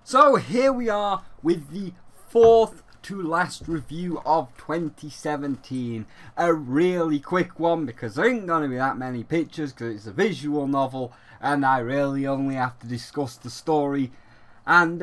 So here we are with the fourth to last review of 2017. A really quick one because there ain't going to be that many pictures because it's a visual novel and I really only have to discuss the story. And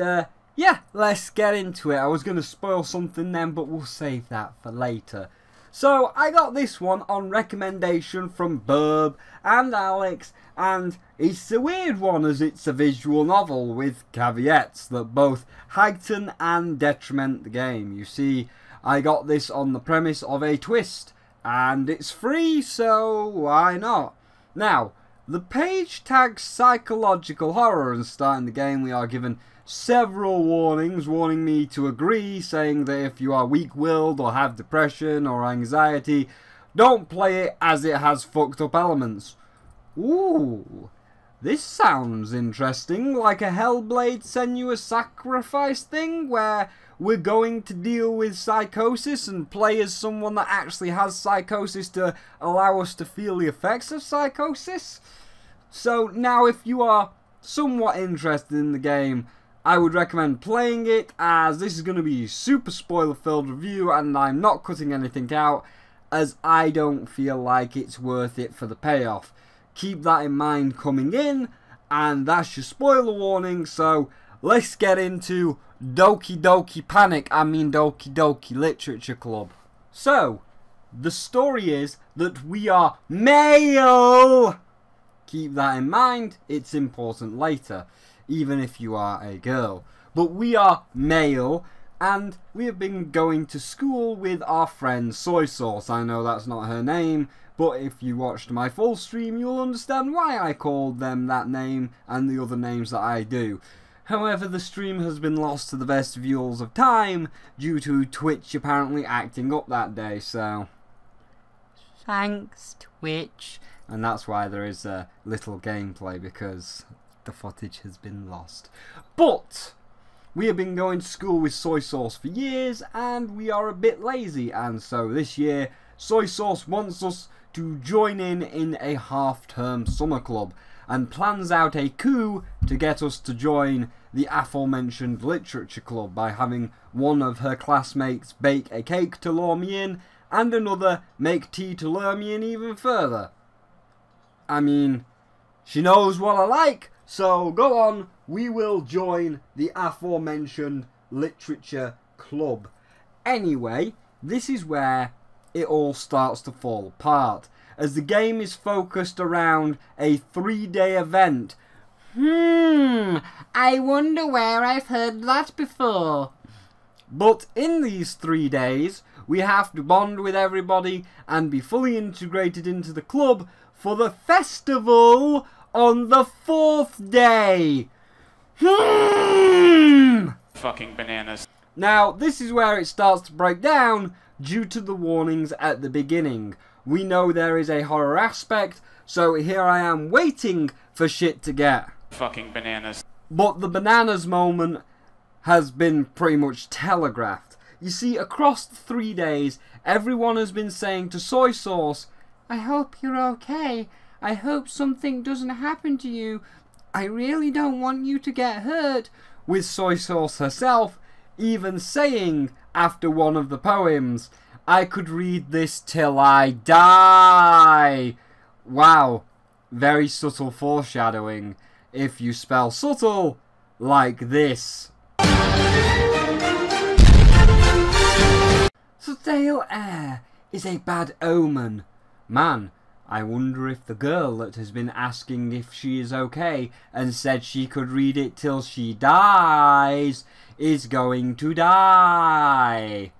yeah, let's get into it. I was going to spoil something then, but we'll save that for later. So I got this one on recommendation from Burb and Alex, and it's a weird one as it's a visual novel with caveats that both heighten and detriment the game. You see, I got this on the premise of a twist, and it's free, so why not? Now, the page tags psychological horror, and starting the game we are given several warnings warning me to agree, saying that if you are weak-willed or have depression or anxiety, don't play it as it has fucked up elements. Ooh, this sounds interesting, like a Hellblade Senua's Sacrifice thing where we're going to deal with psychosis and play as someone that actually has psychosis to allow us to feel the effects of psychosis. So now if you are somewhat interested in the game, I would recommend playing it, as this is going to be a super spoiler filled review and I'm not cutting anything out as I don't feel like it's worth it for the payoff. Keep that in mind coming in, and that's your spoiler warning. So let's get into Doki Doki Doki Doki Literature Club. So the story is that we are male. Keep that in mind, it's important later, even if you are a girl. But we are male, and we have been going to school with our friend Soy Sauce. I know that's not her name, but if you watched my full stream, you'll understand why I called them that name and the other names that I do. However, the stream has been lost to the vestibules of time due to Twitch apparently acting up that day, so thanks, Twitch. And that's why there is a little gameplay, because the footage has been lost. But we have been going to school with Soy Sauce for years and we are a bit lazy, and so this year Soy Sauce wants us to join in a half-term summer club and plans out a coup to get us to join the aforementioned literature club by having one of her classmates bake a cake to lure me in and another make tea to lure me in even further. I mean, she knows what I like, so go on, we will join the aforementioned literature club. Anyway, this is where it all starts to fall apart, as the game is focused around a 3-day event. I wonder where I've heard that before. But in these 3 days, we have to bond with everybody and be fully integrated into the club for the festival on the 4th day. Fucking bananas. Now, this is where it starts to break down due to the warnings at the beginning. We know there is a horror aspect, so here I am waiting for shit to get fucking bananas. But the bananas moment has been pretty much telegraphed. You see, across the 3 days, everyone has been saying to Soy Sauce, I hope you're okay. I hope something doesn't happen to you. I really don't want you to get hurt. With Soy Sauce herself even saying after one of the poems, I could read this till I die. Wow, very subtle foreshadowing if you spell subtle like this. So stale air is a bad omen. Man, I wonder if the girl that has been asking if she is okay and said she could read it till she dies is going to die.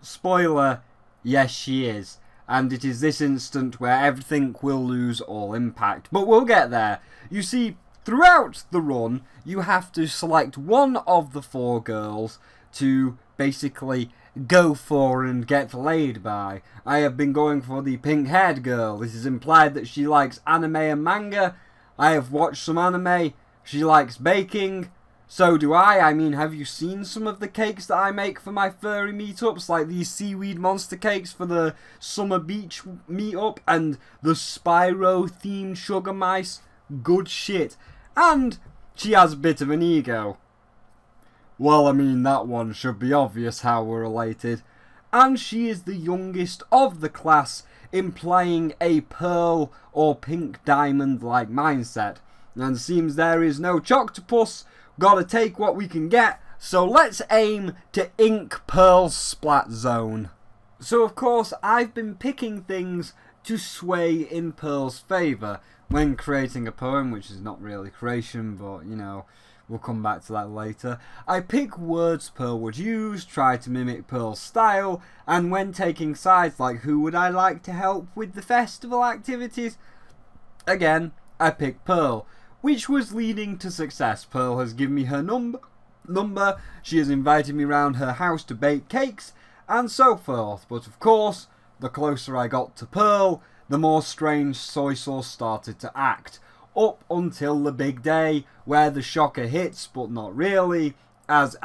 Spoiler, yes she is. And it is this instant where everything will lose all impact. But we'll get there. You see, throughout the run, you have to select one of the 4 girls to basically go for and get laid by. I have been going for the pink-haired girl. This is implied that she likes anime and manga. I have watched some anime. She likes baking. So do I. I mean, have you seen some of the cakes that I make for my furry meetups? Like these seaweed monster cakes for the summer beach meetup and the Spyro themed sugar mice. Good shit. And she has a bit of an ego. Well, I mean, that one should be obvious how we're related. And she is the youngest of the class, implying a pearl or pink diamond-like mindset. And seems there is no choctopus, gotta take what we can get, so let's aim to ink Pearl's splat zone. So of course I've been picking things to sway in Pearl's favour when creating a poem, which is not really creation, but you know, we'll come back to that later. I pick words Pearl would use, try to mimic Pearl's style, and when taking sides like who would I like to help with the festival activities, again, I pick Pearl, which was leading to success. Pearl has given me her number, she has invited me round her house to bake cakes, and so forth. But of course, the closer I got to Pearl, the more strange soy sauce started to act. Up until the big day, where the shocker hits, but not really, as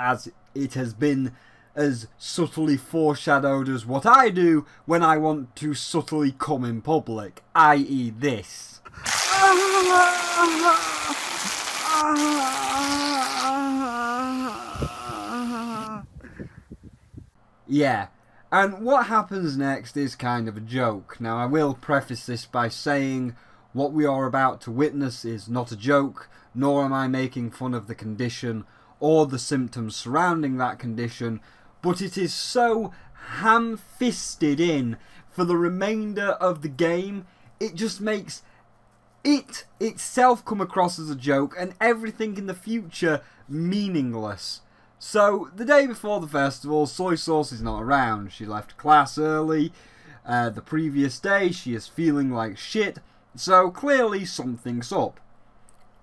it has been as subtly foreshadowed as what I do when I want to subtly come in public, i.e. this. Yeah, and what happens next is kind of a joke. Now I will preface this by saying what we are about to witness is not a joke, nor am I making fun of the condition or the symptoms surrounding that condition, but it is so ham-fisted in for the remainder of the game, it just makes it itself come across as a joke and everything in the future meaningless. So, the day before the festival, Soy Sauce is not around. She left class early. The previous day, she is feeling like shit. So, clearly something's up.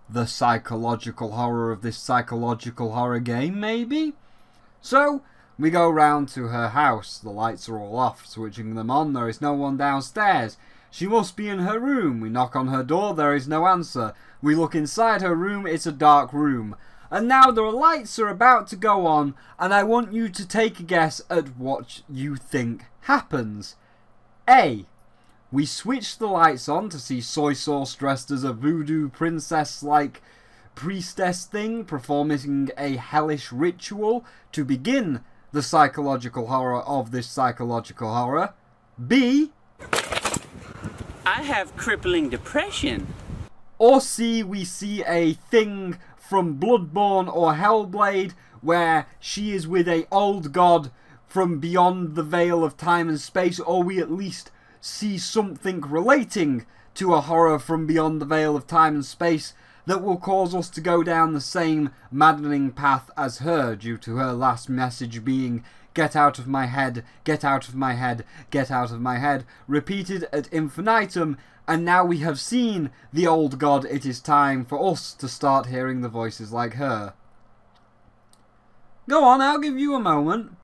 The psychological horror of this psychological horror game, maybe? So, we go round to her house. The lights are all off. Switching them on, there is no one downstairs. She must be in her room. We knock on her door, there is no answer. We look inside her room, it's a dark room. And now the lights are about to go on, and I want you to take a guess at what you think happens. A. We switch the lights on to see Soy Sauce dressed as a voodoo princess-like priestess thing, performing a hellish ritual to begin the psychological horror of this psychological horror. B. I have crippling depression. Or C. We see a thing from Bloodborne or Hellblade, where she is with a old god from beyond the veil of time and space, or we at least see something relating to a horror from beyond the veil of time and space that will cause us to go down the same maddening path as her, due to her last message being, "Get out of my head, get out of my head, get out of my head," repeated ad infinitum. And now we have seen the old god, it is time for us to start hearing the voices like her. Go on, I'll give you a moment.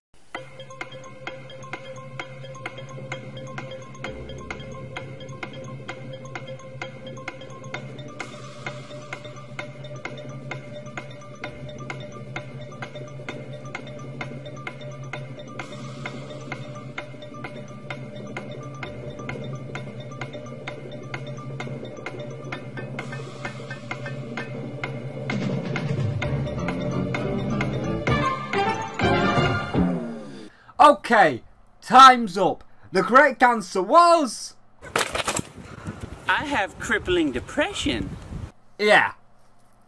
Okay, time's up. The correct answer was... I have crippling depression. Yeah.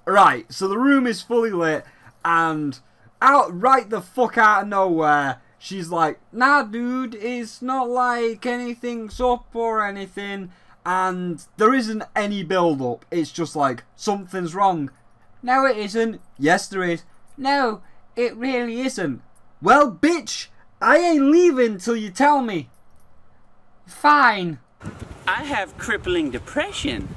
Right, so the room is fully lit, and right the fuck out of nowhere, she's like, "Nah, dude, it's not like anything's up or anything," and there isn't any build-up. It's just like, something's wrong. No, it isn't. Yes, there is. No, it really isn't. Well, bitch, I ain't leaving till you tell me. Fine. I have crippling depression.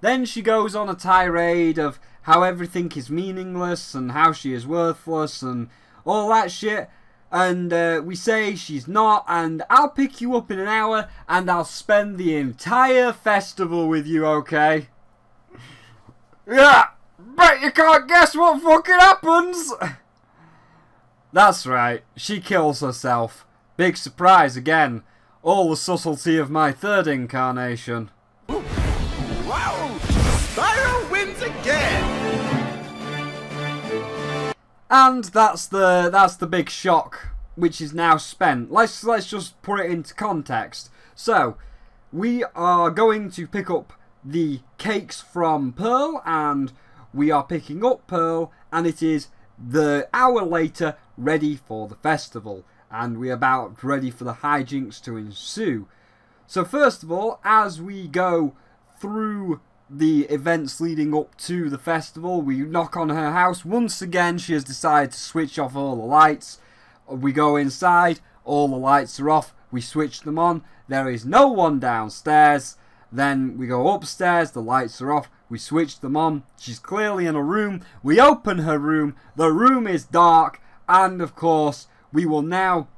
Then she goes on a tirade of how everything is meaningless and how she is worthless and all that shit. And we say she's not, and I'll pick you up in an hour and I'll spend the entire festival with you, okay? Yeah, bet you can't guess what fucking happens! That's right, she kills herself. Big surprise again. All the subtlety of my third incarnation. Wow! Spyro wins again! And that's the big shock, which is now spent. Let's just put it into context. So, we are going to pick up the cakes from Pearl, and we are picking up Pearl, and it is the hour later, ready for the festival, and we're about ready for the hijinks to ensue. So first of all, as we go through the events leading up to the festival, we knock on her house. Once again, she has decided to switch off all the lights. We go inside, all the lights are off, we switch them on, there is no one downstairs. Then we go upstairs, the lights are off, we switch them on, she's clearly in a room, we open her room, the room is dark, and of course, we will now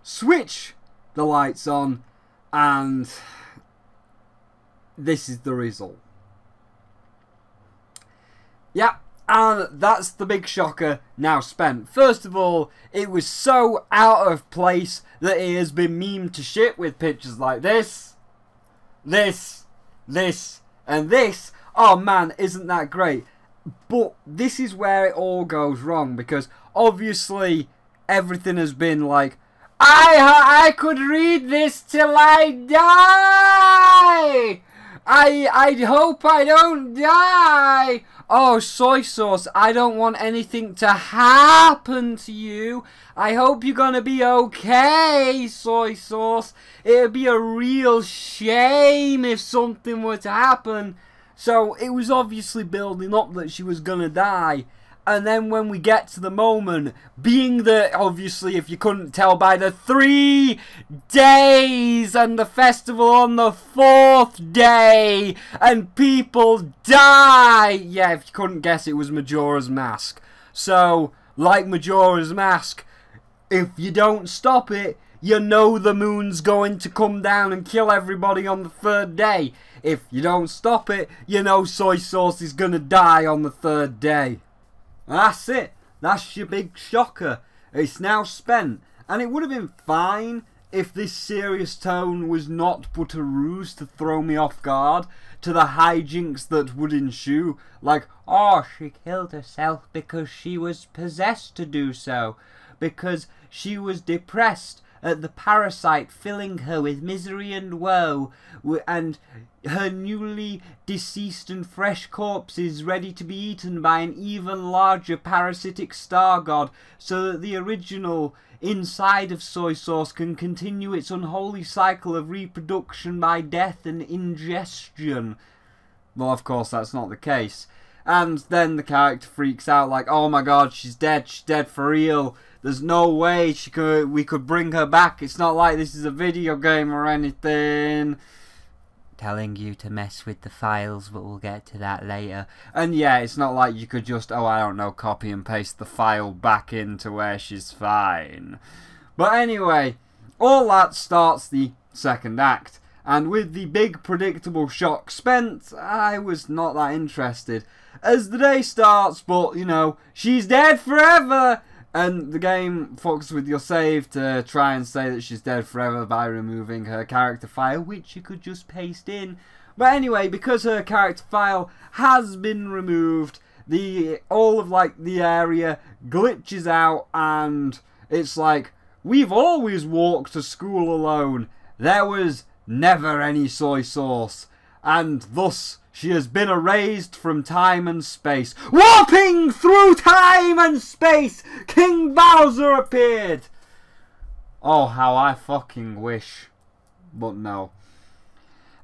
switch the lights on, and this is the result. Yeah, and that's the big shocker now spent. First of all, it was so out of place that it has been memed to shit with pictures like this, and this. Oh man, isn't that great? But this is where it all goes wrong, because obviously everything has been like, I could read this till I die. I hope I don't die. Oh, soy sauce, I don't want anything to happen to you. I hope you're gonna be okay, soy sauce. It would be a real shame if something were to happen. So it was obviously building up that she was gonna die. And then when we get to the moment, being that, obviously, if you couldn't tell by the 3 days and the festival on the 4th day, and people die. Yeah, if you couldn't guess, it was Majora's Mask. So, like Majora's Mask, if you don't stop it, you know the moon's going to come down and kill everybody on the 3rd day. If you don't stop it, you know soy sauce is gonna die on the 3rd day. That's it. That's your big shocker. It's now spent. And it would have been fine if this serious tone was not but a ruse to throw me off guard to the hijinks that would ensue. Like, oh, she killed herself because she was possessed to do so. Because she was depressed at the parasite filling her with misery and woe, and her newly deceased and fresh corpse is ready to be eaten by an even larger parasitic star god, so that the original inside of soy sauce can continue its unholy cycle of reproduction by death and ingestion. Well, of course, that's not the case. And then the character freaks out like, oh my god, she's dead for real. There's no way we could bring her back. It's not like this is a video game or anything. Telling you to mess with the files, but we'll get to that later. And yeah, it's not like you could just, oh, I don't know, copy and paste the file back into where she's fine. But anyway, all that starts the 2nd act. And with the big predictable shock spent, I was not that interested. As the day starts, but, you know, she's dead forever! And the game fucks with your save to try and say that she's dead forever by removing her character file, which you could just paste in. But anyway, because her character file has been removed, all of like the area glitches out, and it's like, we've always walked to school alone. There was never any soy sauce, and thus she has been erased from time and space. Warping through time and space, King Bowser appeared! Oh, how I fucking wish. But no.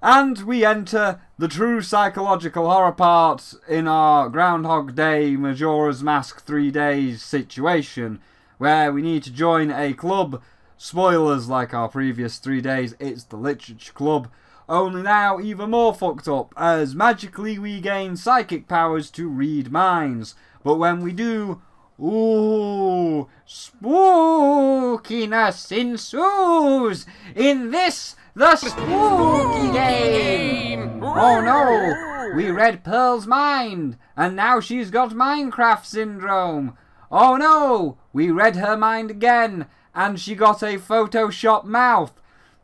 And we enter the true psychological horror part in our Groundhog Day Majora's Mask 3 days situation, where we need to join a club. Spoilers, like our previous 3 days, it's the Literature Club. Only now even more fucked up, as magically we gain psychic powers to read minds. But when we do, ooh, spookiness ensues in this, the Spooky Game! Oh no, we read Pearl's mind, and now she's got Minecraft syndrome. Oh no, we read her mind again, and she got a Photoshop mouth.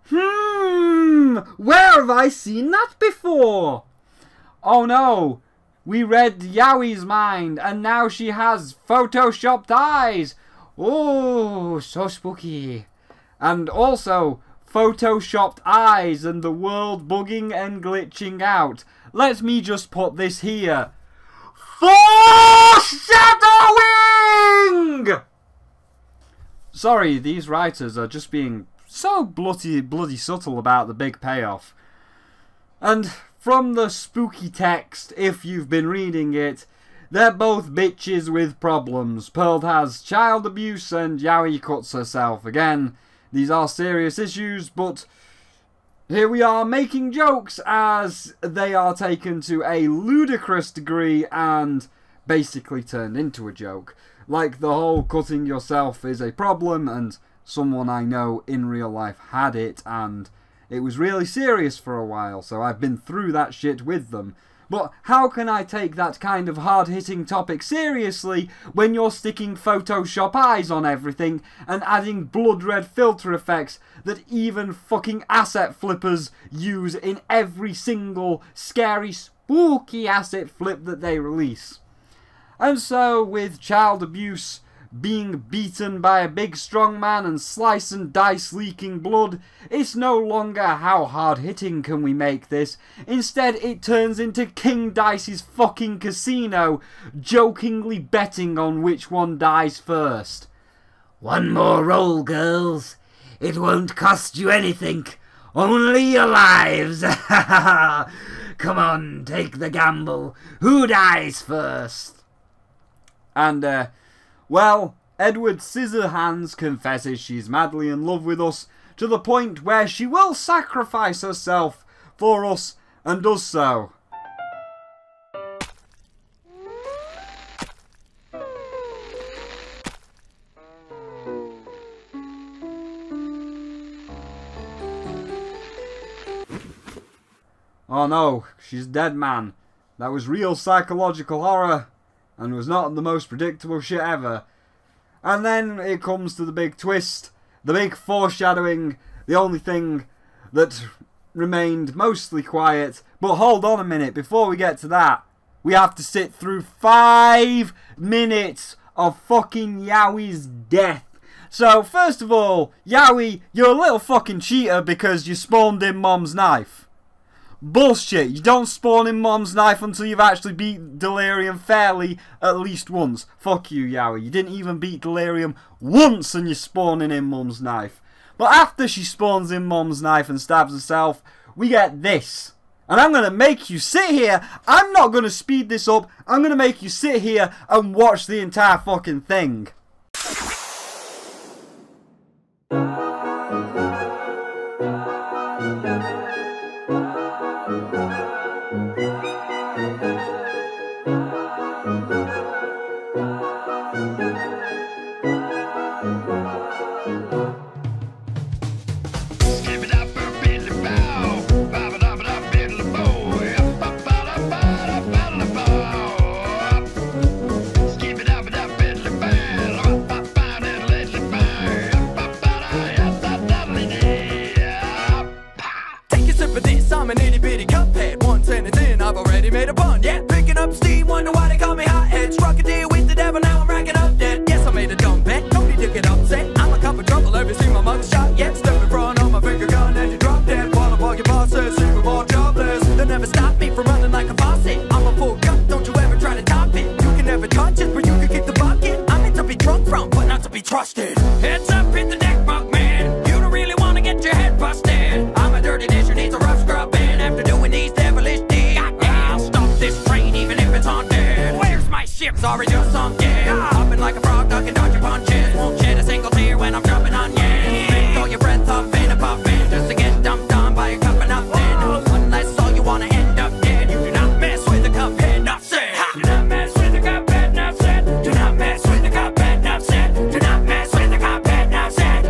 Where have I seen that before? Oh no, We read Yowie's mind, and now she has photoshopped eyes. Oh, so spooky. And also, photoshopped eyes and the world bugging and glitching out. Let me just put this here. Foreshadowing! Sorry, these writers are just being so bloody subtle about the big payoff. And from the spooky text, if you've been reading it, they're both bitches with problems. Pearl has child abuse and Yaoi cuts herself. Again, these are serious issues, but here we are making jokes as they are taken to a ludicrous degree and basically turned into a joke. Like the whole cutting yourself is a problem, and someone I know in real life had it, and it was really serious for a while, so I've been through that shit with them. But how can I take that kind of hard-hitting topic seriously when you're sticking Photoshop eyes on everything and adding blood red filter effects that even fucking asset flippers use in every single scary, spooky asset flip that they release? And so, with child abuse, being beaten by a big strong man and slice and dice leaking blood, it's no longer how hard hitting can we make this. Instead it turns into King Dice's fucking casino, jokingly betting on which one dies first. One more roll, girls. It won't cost you anything, only your lives. Come on, take the gamble. Who dies first? And well, Edward Scissorhands confesses she's madly in love with us to the point where she will sacrifice herself for us and does so. Oh no, she's dead, man. That was real psychological horror and was not the most predictable shit ever. And then it comes to the big twist, the big foreshadowing, the only thing that remained mostly quiet. But hold on a minute, before we get to that, we have to sit through 5 minutes of fucking Yowie's death. So, first of all, Yaoi, you're a little fucking cheater because you spawned in Mom's knife. Bullshit, you don't spawn in Mom's knife until you've actually beat Delirium fairly at least once. Fuck you, Yaoi. You didn't even beat Delirium once and you're spawning in Mom's knife. But after she spawns in Mom's knife and stabs herself, we get this. And I'm going to make you sit here. I'm not going to speed this up. I'm going to make you sit here and watch the entire fucking thing. I'm an itty bitty cuphead. 1 sentence in, I've already made a pun. Yeah, picking up steam, wonder why they call me hothead. Struck a deal with the devil, now I'm racking up debt. Yes, I made a dumb bet, don't need to get upset. I'm a cup of trouble, have you seen my mug shot yet? Step in front on my finger gun and you drop dead. While I your bosses, super more jobless. They'll never stop me from running like a faucet. I'm a full cup, don't you ever try to top it. You can never touch it, but you can kick the bucket. I'm meant to be drunk from, but not to be trusted. Heads up, hit the deck, bug man. You don't really want to get your head busted. I'm a dirty dish who needs a rough scrub. After doing these devilish deeds, I'll stop this train even if it's haunted. Where's my ship? Sorry, just sunk in. Hopping like a frog, ducking, dodging punches. Won't shed a single tear when I'm dropping onions. Make all your breath up in a puffin' just to get dumped on by a cup of nothing. Unless all you wanna end up dead. You do not mess with the cup head, enough said. Do not mess with the cup head, enough said. Do not mess with the cup head, enough said. Do not mess with the cup head, enough said.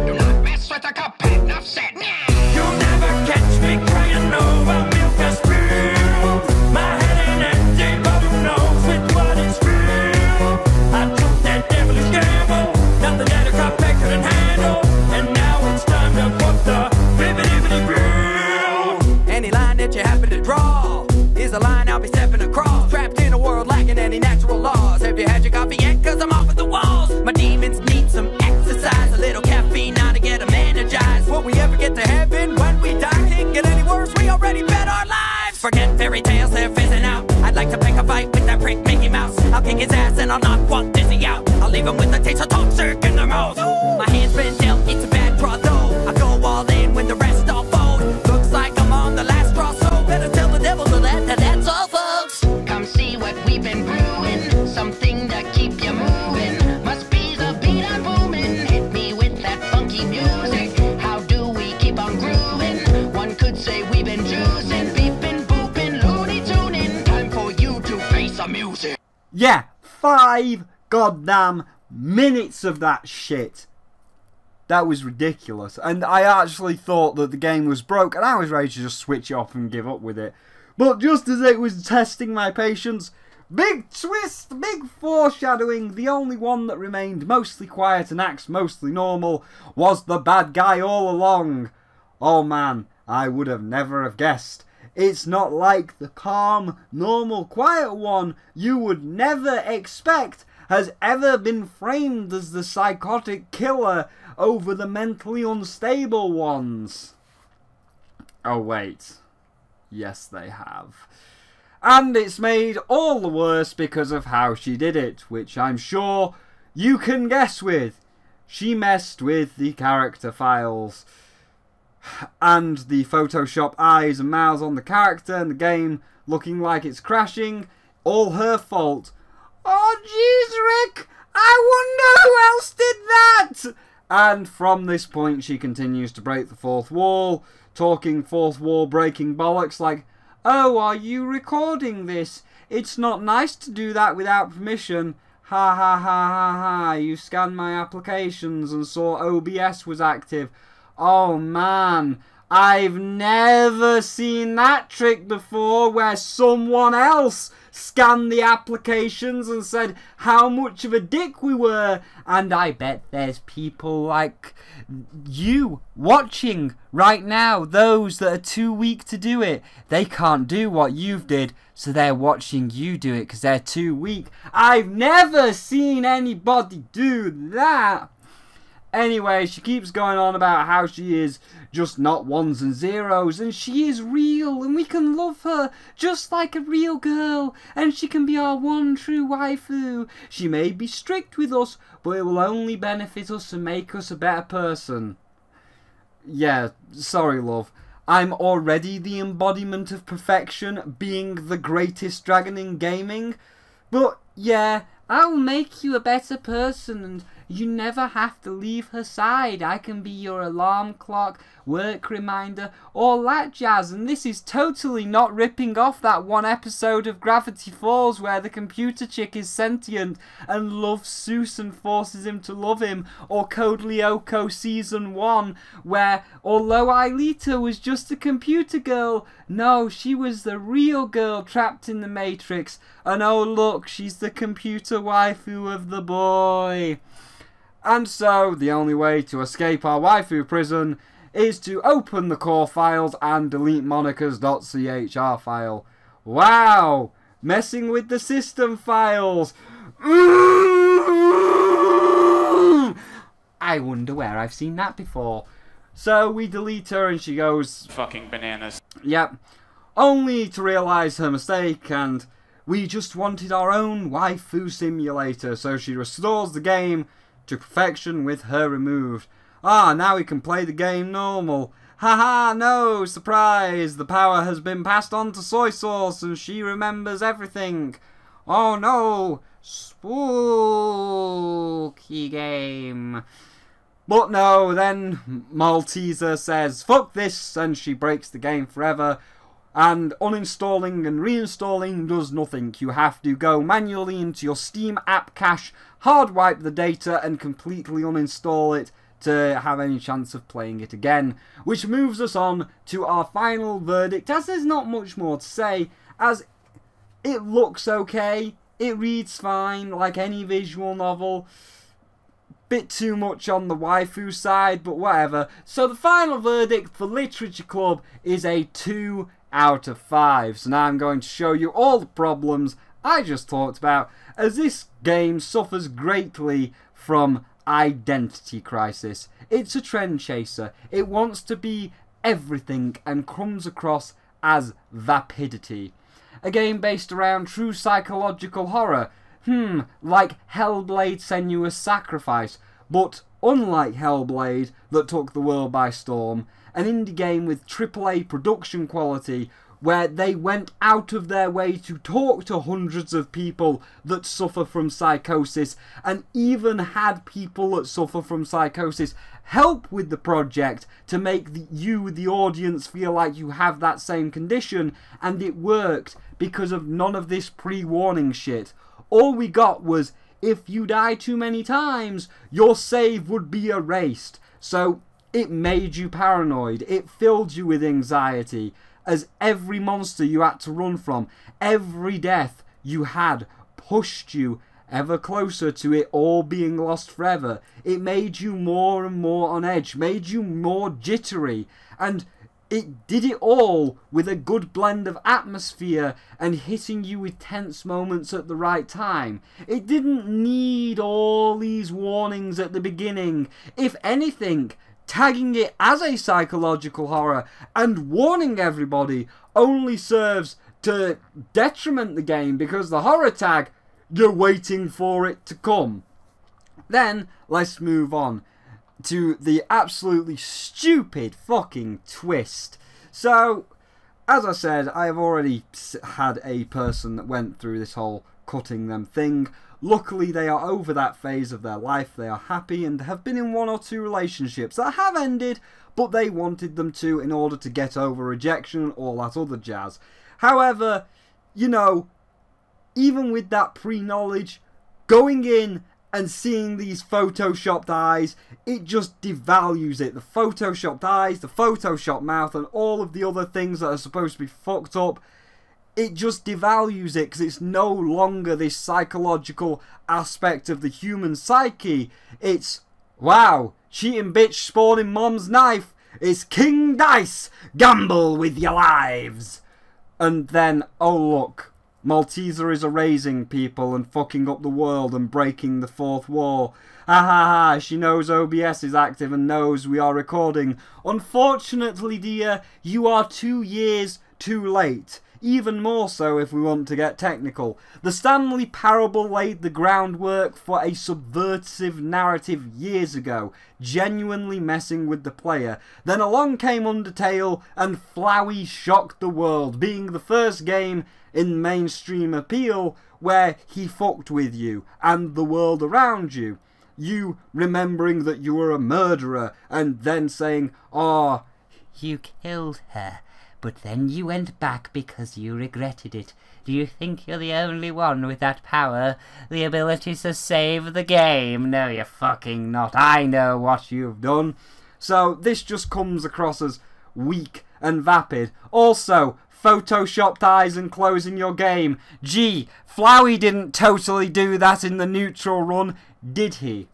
and I'll knock one dizzy out. I'll leave him with a taste of toxic in their mouth. My hand's been dealt, it's a bad draw though. I go all in when the rest all fold. Looks like I'm on the last straw, so better tell the devil to that's all, folks. Come see what we've been brewing, something to keep you moving. Must be the beat I'm booming. Hit me with that funky music. How do we keep on grooving? One could say we've been juicing, beeping, booping, loony tuning. Time for you to face some music. Yeah, 5 goddamn minutes of that shit. That was ridiculous. And I actually thought that the game was broke, and I was ready to just switch it off and give up with it. But just as it was testing my patience, big twist, big foreshadowing, the only one that remained mostly quiet and acts mostly normal was the bad guy all along. Oh man, I would have never have guessed. It's not like the calm, normal, quiet one you would never expect has ever been framed as the psychotic killer over the mentally unstable ones. Oh wait. Yes, they have. And it's made all the worse because of how she did it, which I'm sure you can guess with. She messed with the character files and the Photoshop eyes and mouths on the character and the game looking like it's crashing. All her fault. Oh jeez, Rick! I wonder who else did that! And from this point she continues to break the fourth wall, talking fourth wall breaking bollocks like, oh, are you recording this? It's not nice to do that without permission. Ha ha ha ha ha, you scanned my applications and saw OBS was active. Oh man, I've never seen that trick before where someone else scanned the applications and said how much of a dick we were. And I bet there's people like you watching right now, those that are too weak to do it. They can't do what you've did, so they're watching you do it because they're too weak. I've never seen anybody do that. Anyway, she keeps going on about how she is just not ones and zeros, and she is real, and we can love her just like a real girl, and she can be our one true waifu. She may be strict with us, but it will only benefit us and make us a better person. Yeah, sorry love. I'm already the embodiment of perfection, being the greatest dragon in gaming, but yeah, I'll make you a better person, and you never have to leave her side. I can be your alarm clock, work reminder, all that jazz. And this is totally not ripping off that one episode of Gravity Falls where the computer chick is sentient and loves Seuss and forces him to love him. Or Code Lyoko Season 1 where, although Aelita was just a computer girl, no, she was the real girl trapped in the Matrix. And oh look, she's the computer waifu of the boy. And so, the only way to escape our waifu prison is to open the core files and delete Monica's .chr file. Wow! Messing with the system files! I wonder where I've seen that before. So we delete her and she goes Fucking bananas. Yep. Only to realise her mistake, and we just wanted our own waifu simulator, so she restores the game to perfection with her removed. Ah, now we can play the game normal. Haha, no, surprise! The power has been passed on to Soy Sauce and she remembers everything. Oh no, spooky game. But no, then Malteser says, fuck this, and she breaks the game forever. And uninstalling and reinstalling does nothing. You have to go manually into your Steam app cache, hard wipe the data and completely uninstall it to have any chance of playing it again. Which moves us on to our final verdict, as there's not much more to say, as it looks okay, it reads fine like any visual novel. Bit too much on the waifu side, but whatever. So the final verdict for Literature Club is a 2 out of 5. So now I'm going to show you all the problems I just talked about, as this game suffers greatly from identity crisis. It's a trend chaser. It wants to be everything and comes across as vapidity. A game based around true psychological horror. like Hellblade Senua's Sacrifice, but unlike Hellblade that took the world by storm, an indie game with AAA production quality where they went out of their way to talk to hundreds of people that suffer from psychosis, and even had people that suffer from psychosis help with the project to make you, the audience, feel like you have that same condition, and it worked because of none of this pre-warning shit. All we got was, if you die too many times, your save would be erased. So it made you paranoid, it filled you with anxiety, as every monster you had to run from, every death you had, pushed you ever closer to it all being lost forever. It made you more and more on edge, made you more jittery, and it did it all with a good blend of atmosphere and hitting you with tense moments at the right time. It didn't need all these warnings at the beginning. If anything, tagging it as a psychological horror and warning everybody only serves to detriment the game, because the horror tag, you're waiting for it to come. Then, let's move on to the absolutely stupid fucking twist. So, as I said, I have already had a person that went through this whole cutting them thing. Luckily, they are over that phase of their life. They are happy and have been in 1 or 2 relationships that have ended, but they wanted them to in order to get over rejection and all that other jazz. However, you know, even with that pre-knowledge, going in and seeing these photoshopped eyes, it just devalues it. The photoshopped eyes, the photoshopped mouth, and all of the other things that are supposed to be fucked up, it just devalues it, because it's no longer this psychological aspect of the human psyche. It's, wow, cheating bitch spawning mom's knife. It's King Dice, gamble with your lives. And then, oh look, Malteser is erasing people and fucking up the world and breaking the 4th wall. Ha ha ha, she knows OBS is active and knows we are recording. Unfortunately, dear, you are 2 years too late. Even more so if we want to get technical. The Stanley Parable laid the groundwork for a subversive narrative years ago, genuinely messing with the player. Then along came Undertale, and Flowey shocked the world, being the first game in mainstream appeal where he fucked with you and the world around you. You remembering that you were a murderer, and then saying, "Oh, you killed her. But then you went back because you regretted it. Do you think you're the only one with that power? The ability to save the game? No, you're fucking not. I know what you've done." So this just comes across as weak and vapid. Also, photoshopped eyes and closing your game. Gee, Flowey didn't totally do that in the neutral run, did he?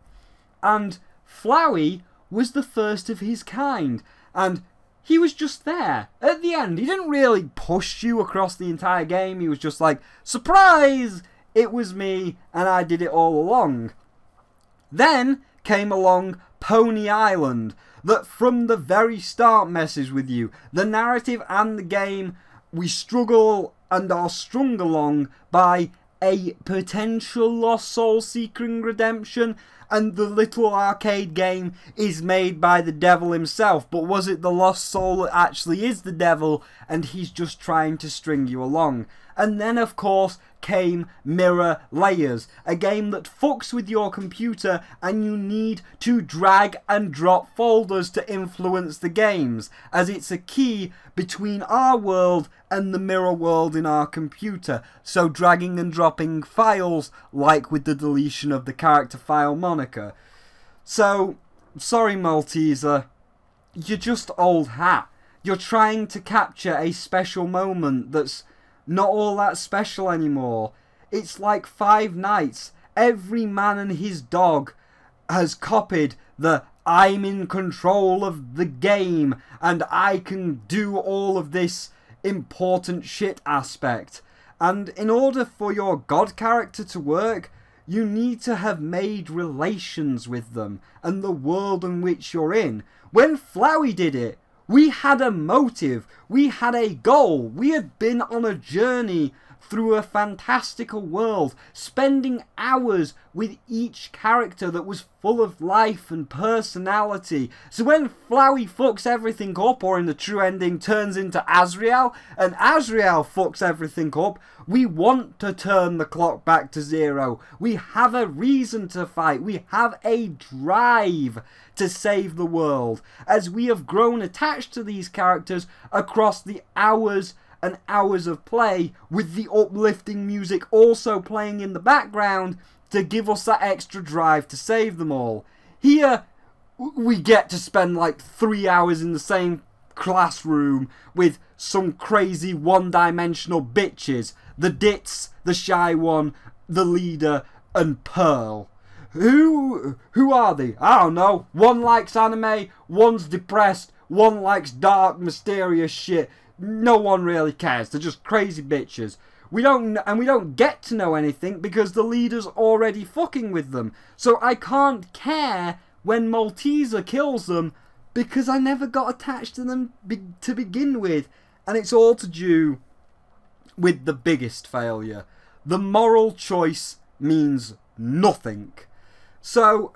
And Flowey was the first of his kind, and he was just there at the end. He didn't really push you across the entire game. He was just like, surprise! It was me, and I did it all along. Then came along Pony Island, that from the very start messes with you. The narrative and the game, we struggle and are strung along by a potential lost soul seeking redemption, and the little arcade game is made by the devil himself. But was it the lost soul that actually is the devil, and he's just trying to string you along? And then, of course, came Mirror Layers, a game that fucks with your computer and you need to drag and drop folders to influence the games, as it's a key between our world and the mirror world in our computer. So dragging and dropping files, like with the deletion of the character file moniker. So, sorry Malteser, you're just old hat. You're trying to capture a special moment that's not all that special anymore. It's like Five Nights. Every man and his dog has copied the "I'm in control of the game and I can do all of this important shit" aspect. And in order for your god character to work, you need to have made relations with them and the world in which you're in. When Flowey did it, we had a motive, we had a goal, we had been on a journey through a fantastical world, spending hours with each character that was full of life and personality. So when Flowey fucks everything up, or in the true ending turns into Azrael, and Azrael fucks everything up, we want to turn the clock back to zero. We have a reason to fight. We have a drive to save the world, as we have grown attached to these characters across the hours and hours of play, with the uplifting music also playing in the background to give us that extra drive to save them all. Here, we get to spend like 3 hours in the same classroom with some crazy one-dimensional bitches. The Ditz, the Shy One, the Leader, and Pearl. Who are they? I don't know. One likes anime, one's depressed, one likes dark, mysterious shit. No one really cares. They're just crazy bitches. We don't get to know anything because the leader's already fucking with them. So I can't care when Malteser kills them because I never got attached to them to begin with. And it's all to do with the biggest failure. The moral choice means nothing. So,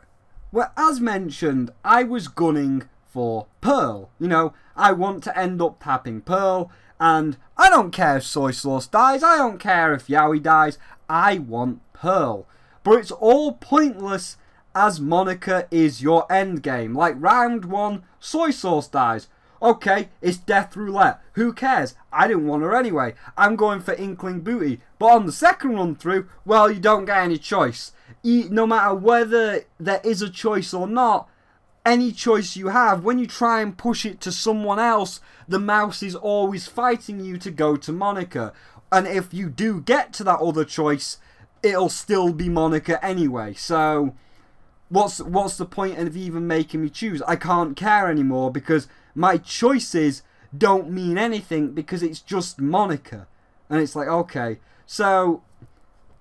well, as mentioned, I was gunning for Pearl. You know, I want to end up tapping Pearl, and I don't care if Soy Sauce dies, I don't care if Yowie dies, I want Pearl. But it's all pointless, as Monica is your endgame. Like, round 1, Soy Sauce dies. Okay, it's death roulette. Who cares? I didn't want her anyway. I'm going for Inkling Booty. But on the second run through, well, you don't get any choice. No matter whether there is a choice or not, any choice you have, when you try and push it to someone else, the mouse is always fighting you to go to Monica. And if you do get to that other choice, it'll still be Monica anyway. So, what's the point of even making me choose? I can't care anymore because my choices don't mean anything because it's just Monica. And it's like, okay, so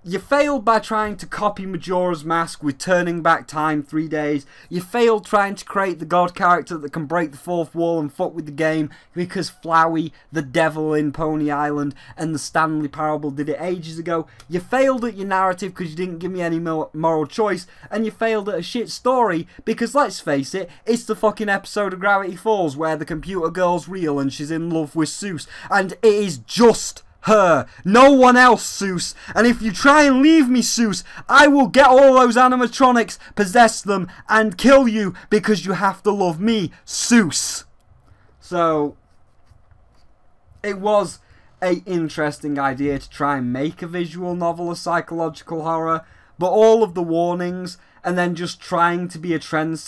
you failed by trying to copy Majora's Mask with turning back time 3 days. You failed trying to create the god character that can break the fourth wall and fuck with the game because Flowey, the devil in Pony Island, and the Stanley Parable did it ages ago. You failed at your narrative because you didn't give me any moral choice. And you failed at a shit story because, let's face it, it's the fucking episode of Gravity Falls where the computer girl's real and she's in love with Seuss. And it is just her. No one else, Seuss. And if you try and leave me, Seuss, I will get all those animatronics, possess them, and kill you because you have to love me, Seuss. So, it was an interesting idea to try and make a visual novel a psychological horror, but all of the warnings, and then just trying to be a trend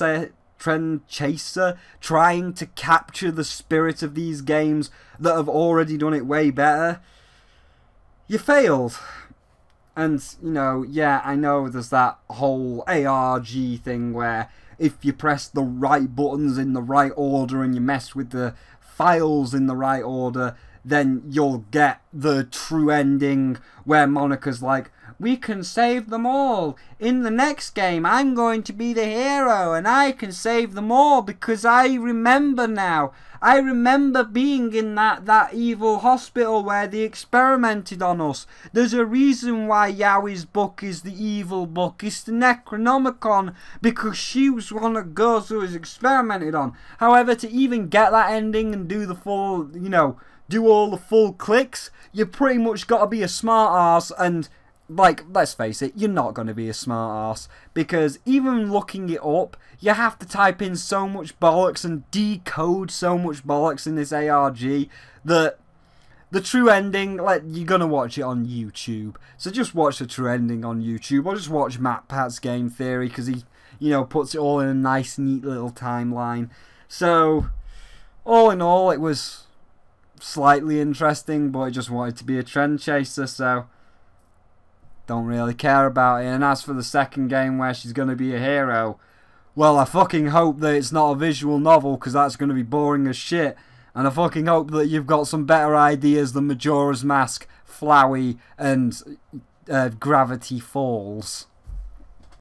chaser, trying to capture the spirit of these games that have already done it way better, you failed. And, you know, yeah, I know there's that whole ARG thing where if you press the right buttons in the right order and you mess with the files in the right order, then you'll get the true ending where Monica's like, we can save them all. In the next game, I'm going to be the hero and I can save them all because I remember now. I remember being in that evil hospital where they experimented on us. There's a reason why Yowie's book is the evil book. It's the Necronomicon because she was one of the girls who was experimented on. However, to even get that ending and do the full, you know, do all the full clicks, you pretty much got to be a smart ass. And, like, let's face it, you're not going to be a smart ass because even looking it up, you have to type in so much bollocks and decode so much bollocks in this ARG that the true ending, like, you're going to watch it on YouTube. So just watch the true ending on YouTube, or just watch MatPat's Game Theory because he, you know, puts it all in a nice, neat little timeline. So, all in all, it was slightly interesting, but I just wanted to be a trend chaser, so don't really care about it. And as for the second game where she's going to be a hero, well, I fucking hope that it's not a visual novel because that's going to be boring as shit. And I fucking hope that you've got some better ideas than Majora's Mask, Flowey, and Gravity Falls.